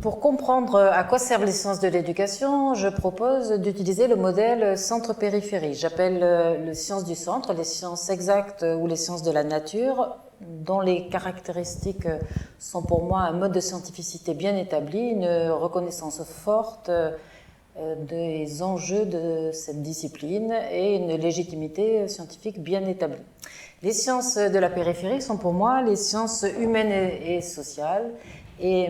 Pour comprendre à quoi servent les sciences de l'éducation, je propose d'utiliser le modèle centre-périphérie. J'appelle les sciences du centre, les sciences exactes ou les sciences de la nature, dont les caractéristiques sont pour moi un mode de scientificité bien établi, une reconnaissance forte des enjeux de cette discipline et une légitimité scientifique bien établie. Les sciences de la périphérie sont pour moi les sciences humaines et sociales, et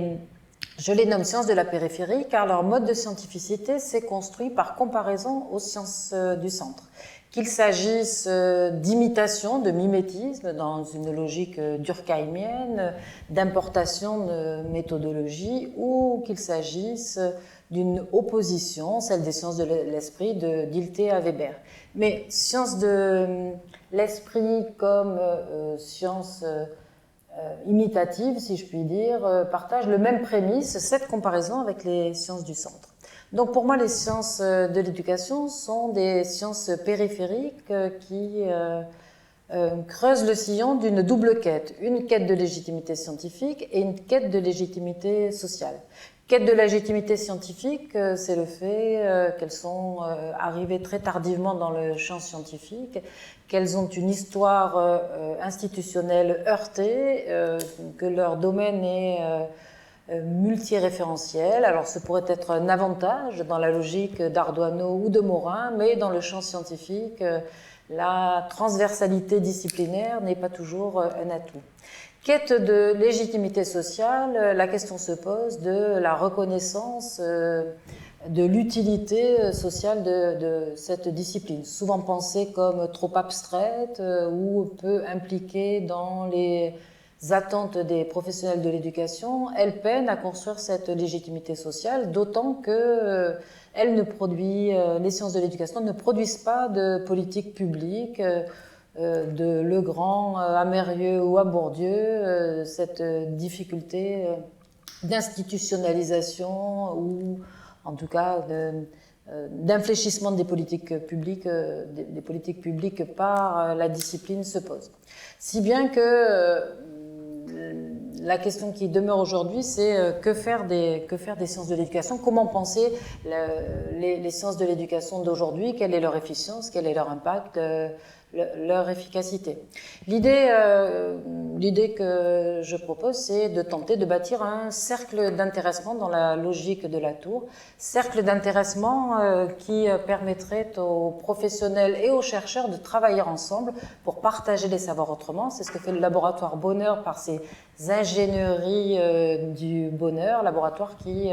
je les nomme sciences de la périphérie car leur mode de scientificité s'est construit par comparaison aux sciences du centre. Qu'il s'agisse d'imitation, de mimétisme dans une logique durkheimienne, d'importation de méthodologie, ou qu'il s'agisse d'une opposition, celle des sciences de l'esprit de Dilthey à Weber. Mais sciences de l'esprit comme sciences imitative, si je puis dire, partagent le même prémisse, cette comparaison avec les sciences du centre. Donc pour moi, les sciences de l'éducation sont des sciences périphériques qui creusent le sillon d'une double quête, une quête de légitimité scientifique et une quête de légitimité sociale. Quête de légitimité scientifique, c'est le fait qu'elles sont arrivées très tardivement dans le champ scientifique, qu'elles ont une histoire institutionnelle heurtée, que leur domaine est multiréférentiel. Alors ce pourrait être un avantage dans la logique d'Ardoino ou de Morin, mais dans le champ scientifique, la transversalité disciplinaire n'est pas toujours un atout. Quête de légitimité sociale, la question se pose de la reconnaissance de l'utilité sociale de cette discipline, souvent pensée comme trop abstraite ou peu impliquée dans les attentes des professionnels de l'éducation. Elle peine à construire cette légitimité sociale, d'autant que les sciences de l'éducation ne produisent pas de politique publique, de Legrand à Mérieux ou à Bourdieu, cette difficulté d'institutionnalisation ou en tout cas d'infléchissement des politiques publiques par la discipline se pose. Si bien que la question qui demeure aujourd'hui, c'est que faire des sciences de l'éducation, comment penser les sciences de l'éducation d'aujourd'hui, quelle est leur efficience, quel est leur impact, leur efficacité. L'idée que je propose, c'est de tenter de bâtir un cercle d'intéressement dans la logique de la tour, cercle d'intéressement qui permettrait aux professionnels et aux chercheurs de travailler ensemble pour partager les savoirs autrement. C'est ce que fait le laboratoire Bonheur par ses ingénieries du bonheur, laboratoire qui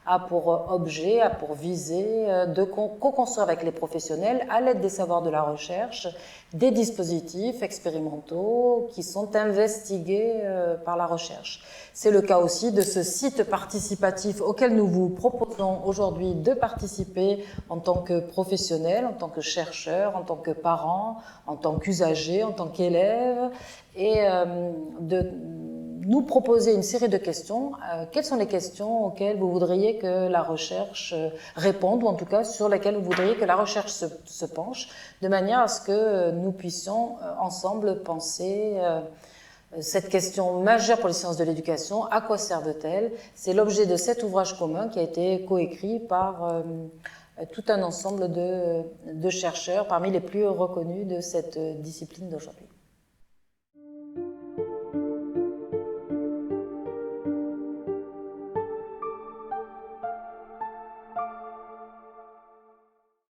a pour objet, a pour visée de co-construire avec les professionnels, à l'aide des savoirs de la recherche, des dispositifs expérimentaux qui sont investigués par la recherche. C'est le cas aussi de ce site participatif auquel nous vous proposons aujourd'hui de participer en tant que professionnel, en tant que chercheur, en tant que parent, en tant qu'usager, en tant qu'élève, et de nous proposer une série de questions. Quelles sont les questions auxquelles vous voudriez que la recherche réponde, ou en tout cas sur lesquelles vous voudriez que la recherche se penche, de manière à ce que nous puissions ensemble penser cette question majeure pour les sciences de l'éducation, à quoi servent-elles? C'est l'objet de cet ouvrage commun qui a été coécrit par tout un ensemble de chercheurs parmi les plus reconnus de cette discipline d'aujourd'hui.